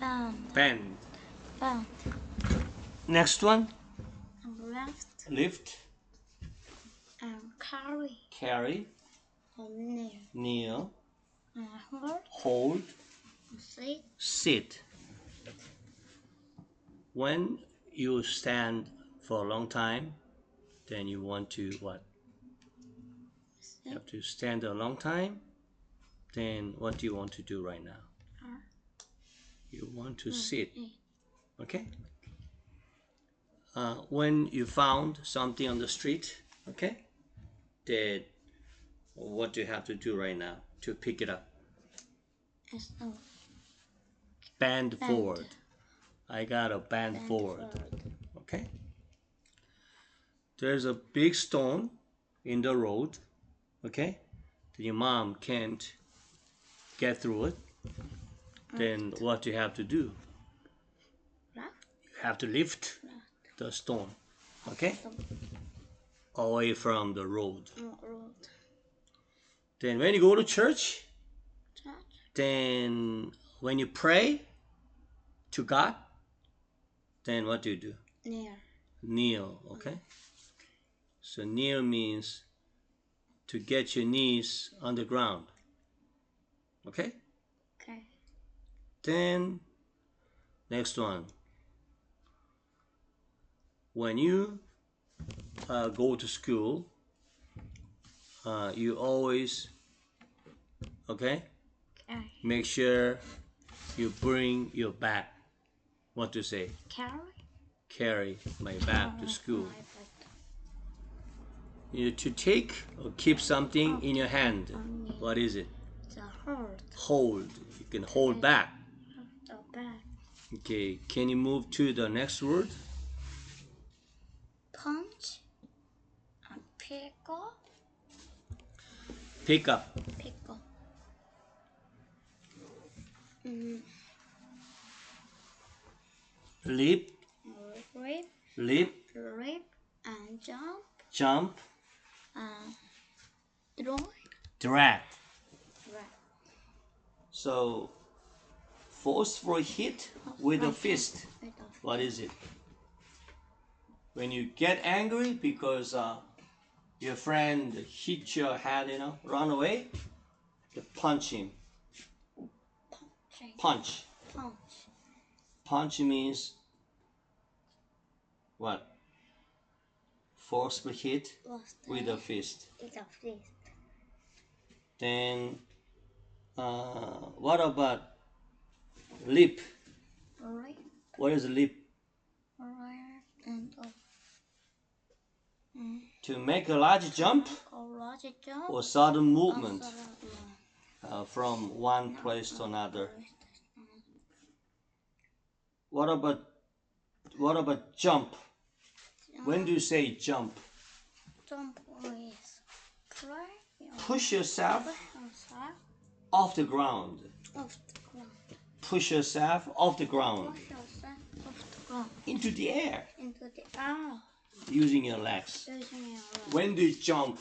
Band. Bend. Band. Next one. Left. Lift. Carry. Carry. Kneel. Kneel. Hold. Hold. Sit. Sit. When you stand for a long time, then you want to what? You have to stand a long time. Then what do you want to do right now? You want to sit. Okay? When you found something on the street, okay, then what do you have to do right now to pick it up? Bend forward. I got a bend forward. Okay? There's a big stone in the road, okay? Your mom can't get through it. Then what do you have to do? You have to lift the stone, okay? Away from the road. Then when you go to church, then when you pray to God, then what do you do? Kneel. Kneel, okay? So kneel means to get your knees on the ground, okay? Okay. Then next one. When you go to school, you always, okay, make sure you bring your bag. What to say? Carry my bag to school. You to take or keep something in your hand. What is it? It's a hold. Hold. You can hold back. The bag. Okay, can you move to the next word? Punch. And pick up. Pick up. Pick up. Leap. Rip. Leap. Rip. And jump. Jump. Draw. Drag. Drag. So, forceful hit with a fist. What is it? When you get angry because your friend hit your head, run away, you punch him. Punch. Punch means what? Forceful hit with a fist. Then what about leap? Right. What is leap? Right. And up. To make a large jump or sudden movement from one place to another. What about jump? When do you say jump? Jump is push yourself off the ground. Push yourself off the ground. Into the air. Using your legs. When do you jump?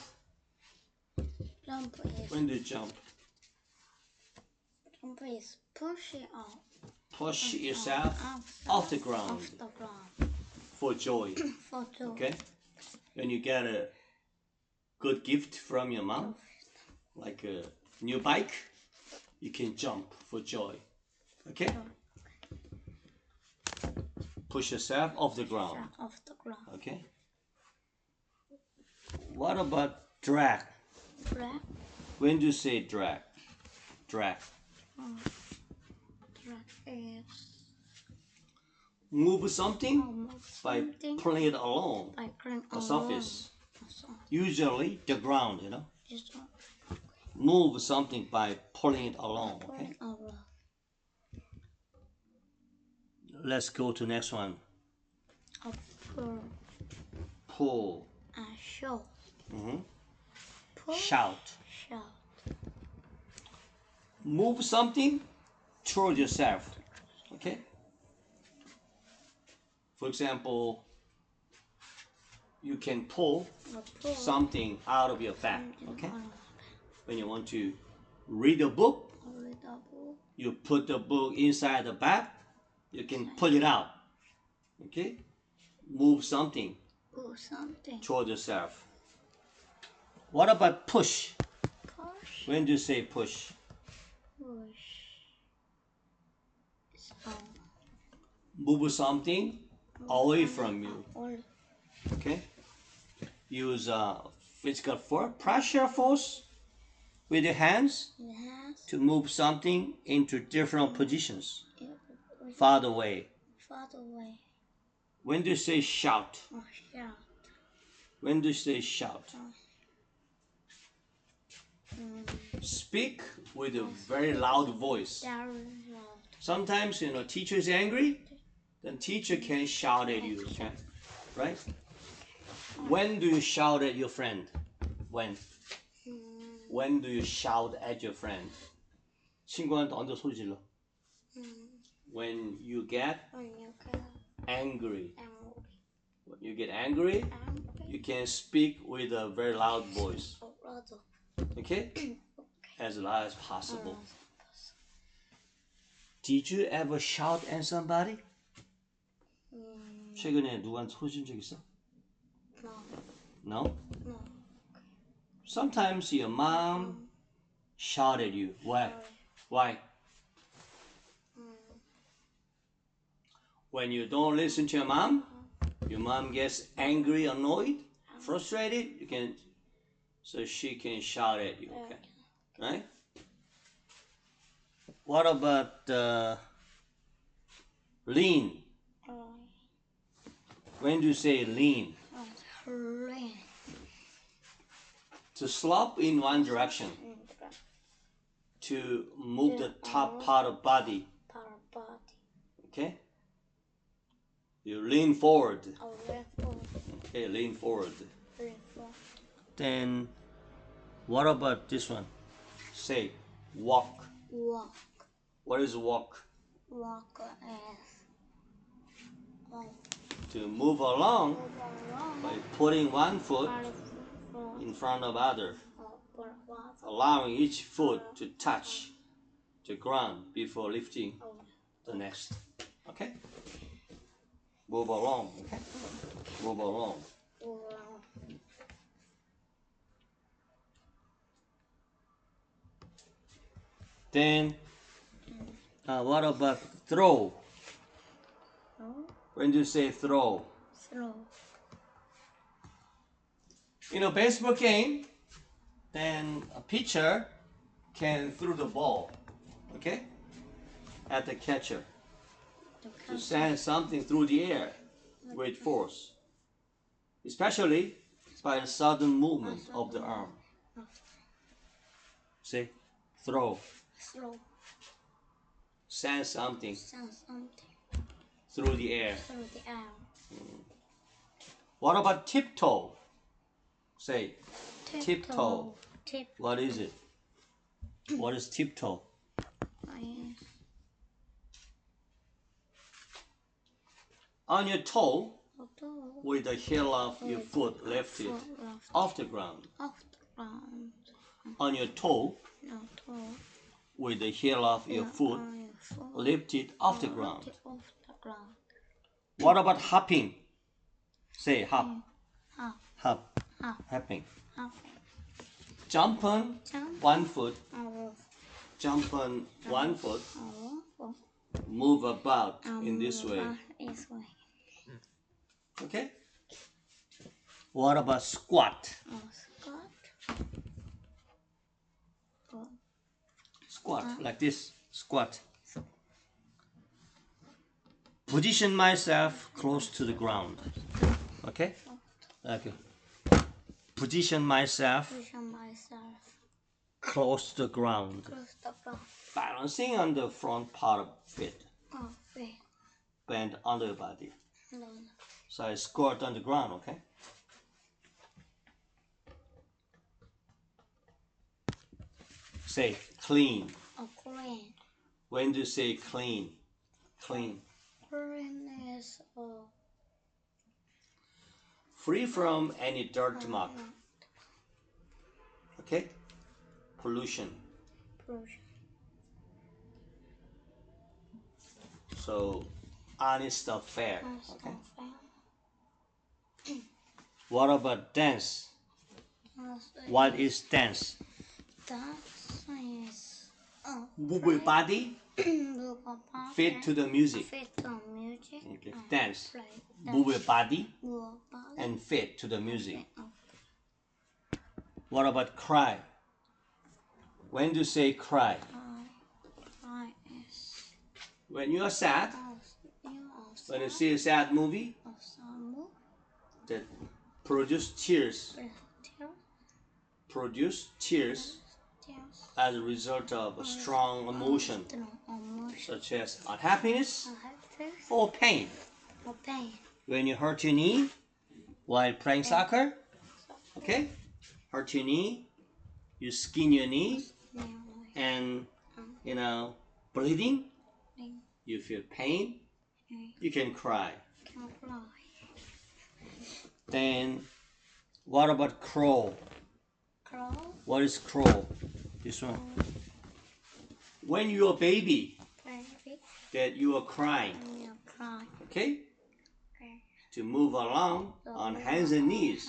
When do you jump? Jump is pushing off. Push yourself off the ground. For joy. Okay? When you get a good gift from your mom, like a new bike, you can jump for joy. Okay? Push yourself off the ground. Okay? What about drag? Drag. When do you say drag? Drag. Drag is move something by pulling it along a surface. Usually the ground, Move something by pulling it along. Okay? Let's go to next one. Pull. Shout. Shout. Move something toward yourself. Okay? For example, you can pull something out of your bag. Okay? When you want to read a book, you put the book inside the bag You can pull it out. Okay? Move something Or something. toward yourself. What about push? Push. When do you say push? Push. So. Move something away from you. Or Okay? Use physical force, pressure force with your hands yes. to move something into different positions. It Farther away. far away. When do you say shout? Or shout. When do you say shout? Speak with a very loud voice. Very loud. Sometimes, teacher is angry, then teacher can shout at you, okay? Right? When do you shout at your friend? When? When do you shout at your friend? 친구한테 언제 소리 질러? When you get When you get angry. angry. When you get angry, you can speak with a very loud voice. Or loud. Okay? As loud as possible. Did you ever shout at somebody? 최근에 누구한테 소리 진 적 있어? No. No? No. Sometimes your mom shout at you. Why? Why? When you don't listen to your mom gets angry, annoyed, frustrated, so she can shout at you, okay? Right? What about lean? When do you say lean? Rain. To slop in one direction. To move the top part of body. Okay? You lean forward. Okay, lean forward. Then what about this one? Say walk. Walk. What is walk? Walk as To move along by putting one foot in in front of other, allowing each foot to touch the ground before lifting the next. Okay? Move along. Okay? Move along. Then what about throw? When do you say throw? Throw. In a baseball game, then a pitcher can throw the ball, okay, at the catcher to send something through the air with force, especially by the sudden movement of the arm. Say, throw. Throw. Send something Send something through the air. through the air. What about tiptoe? Say, tiptoe. Tip. What is it? What is tiptoe? On your toe, with the heel of your foot lifted off the ground. Off the ground. On your toe, No toe. with the heel of your foot lifted off the ground. Off the ground. What about hopping? Say hop. Hop. Hop. Hop. Hopping. Hopping. Jump on Jump. one foot. Over. Jump on one foot. Over. Move about in this way. This way. Okay? What about squat? Squat. Squat, like this. Squat. Position myself close to the ground. Okay? Okay. Position myself Position myself close to the ground. close the ground. Balancing on the front part of it. Feet. Bend under your body. No. So I squat on the ground, okay? Say clean. Clean. When do you say clean? Clean. Clean is Free from any dirt mark. Okay? Pollution. pollution. So honest affair. Honest Okay. affair. What about dance? What is dance? Dance is Move your body, fit to the music. Fit to music. Okay. Dance. Play. Move your body Move body. and fit to the music. Okay. What about cry? When do you say cry? Cry is When you are sad. When you see a sad movie that produce tears. Produce tears as a result of a strong emotion, such as unhappiness or pain. When you hurt your knee while playing soccer, okay? Hurt your knee, you skin your knee, and bleeding, you feel pain, you can cry. Then, what about crawl? What is crawl? This one. When you're a baby, that you are crying, okay? To move along on hands and knees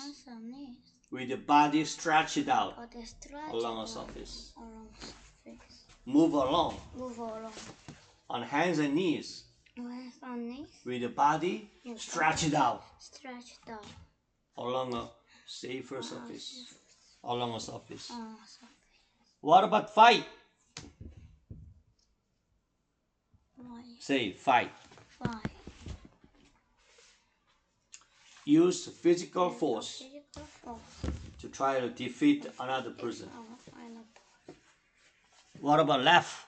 with the body stretched out along the surface. Move along on hands and knees with the body stretched out along a safer surface. Along a surface. What about fight? Say fight. Use physical force to try to defeat another person. What about laugh?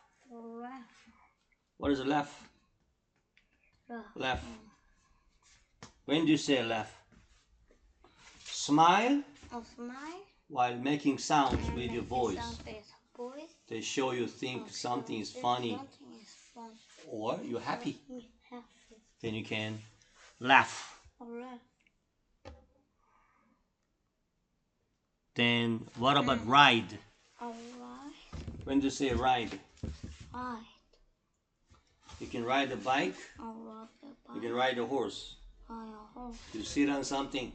What is laugh? Laugh. When do you say laugh? Smile while making sounds with your voice. They show you think something is funny or you're happy. Then you can laugh. Then what about ride? When do you say ride? You can ride a bike. You can ride a horse. You sit on something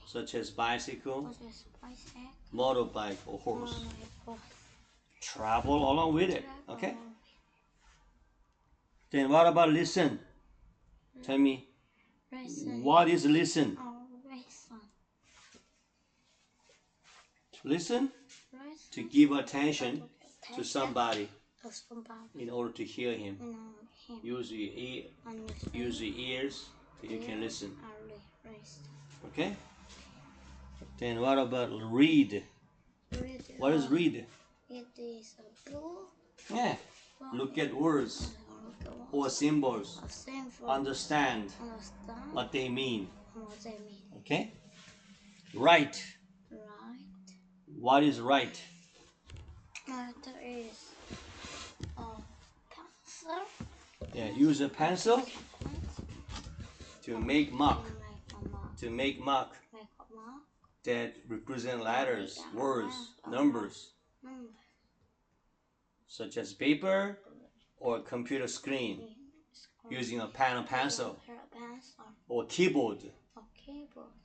such as bicycle, motorbike, or horse. Travel along with it. Okay? Then what about listen? Tell me, what is listen? Listen to give attention to somebody in order to hear him. Use your ears so you can listen. Okay? Then what about read? What is read? It is a book. Yeah. Look at words or symbols. Understand what they mean. Okay? Write. What is write? There is a pencil. Yeah, use a pencil to make mark. To make mark that represent letters, words, numbers, such as paper or computer screen, using a pen or pencil, or keyboard,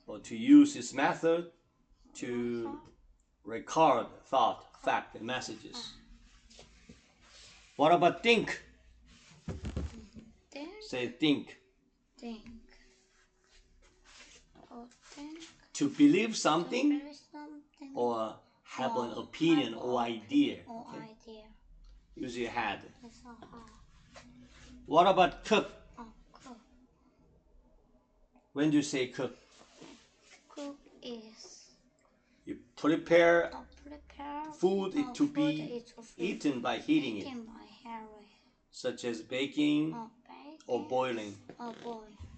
or to use this method to record thought, fact, and messages. What about think? Say think. To believe something or have an opinion or idea. Okay? Use your head. What about cook? When do you say cook? Cook is you prepare food to be eaten by heating it, such as baking or boiling.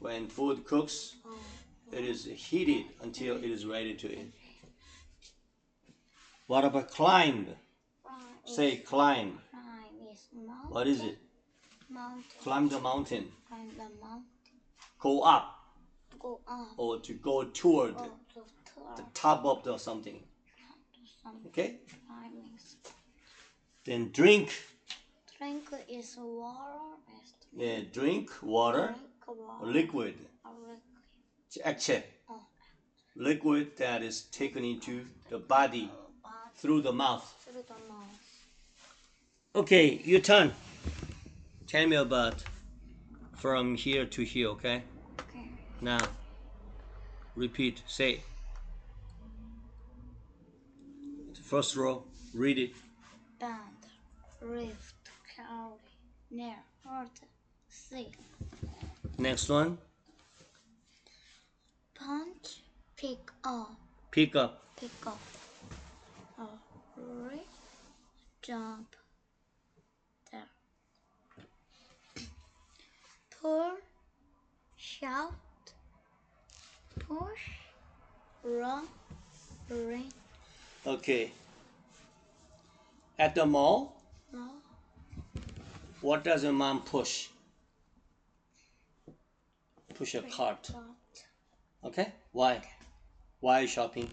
When food cooks, it is heated until it is ready to eat. What about climb? Say climb. What is it? Climb the mountain. Go up. Or to go toward the top of the something. Okay? Then drink. Drink is water. drink water, drink water, liquid, or liquid, 액체, or liquid that is taken into the body bath through the mouth. through the mouth. Okay, your turn. Tell me about from here to here, okay? Okay. Now, repeat, say. First row, read it. Band, rift, carry, near, hard, see. Next one, Punch, pick up, pick up. Reach, jump, there. Pull, shout, push, run, ring, Okay. At the mall, no, what does your mom push? Push a cart. but Okay? Why? Why shopping?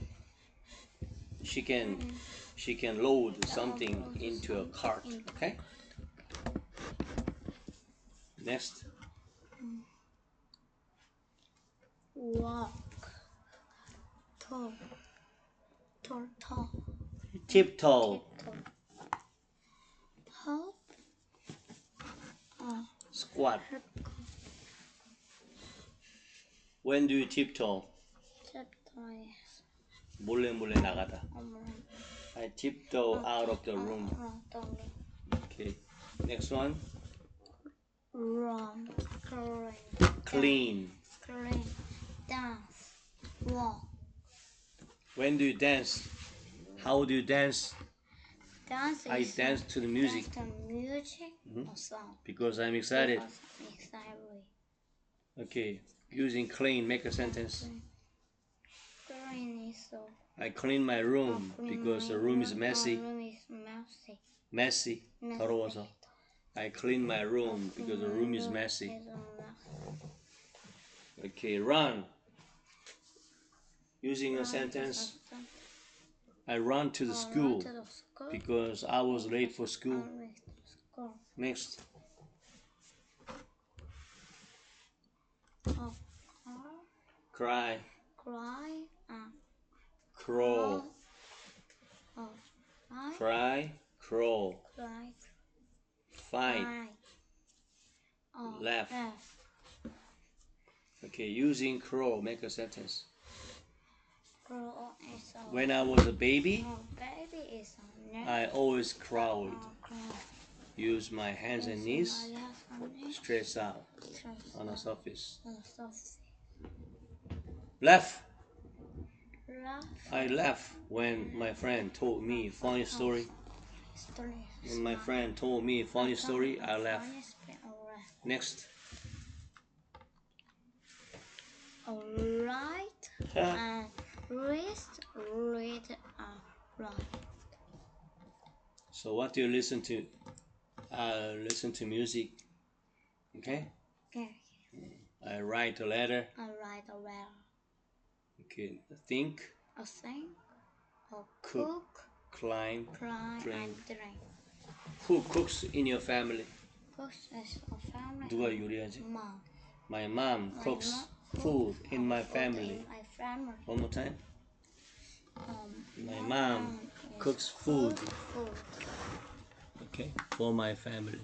She can load something into a cart. Okay? Next. walk, tall, Tiptoe. hop, Squat. When do you tiptoe? tiptoes, 몰래 나가다. I tiptoe out of the room. Okay. Next one. Run, Clean. dance, walk. When do you dance? How do you dance? Dance I is dance to the music dance to music or song. because I'm excited. Because I'm excited. Okay. Using clean, make a sentence. Clean is so. I clean my room because the room is messy. Room is messy. Messy. 더러워서. I clean my room because the room is messy. Okay, run. Using a sentence, I run to the school because I was late for school. Next. Cry. Crawl. Cry. Crawl. Fight. Laugh. Okay, using crawl, make a sentence. When I was a baby, I always crawled. Use my hands and knees, stretch out on the surface. Laugh. I laugh when my friend told me a funny story. When my friend told me a funny story, I laugh. Next. Right and wrist, read and right. So what do you listen to? Listen to music. Okay? Okay. I write a letter. Okay. Think. Cook. Climb. Drink. Who cooks in your family? 누가 요리하지? Mom. My mom cooks food in my family. One more time. My mom cooks food. Okay, for my family.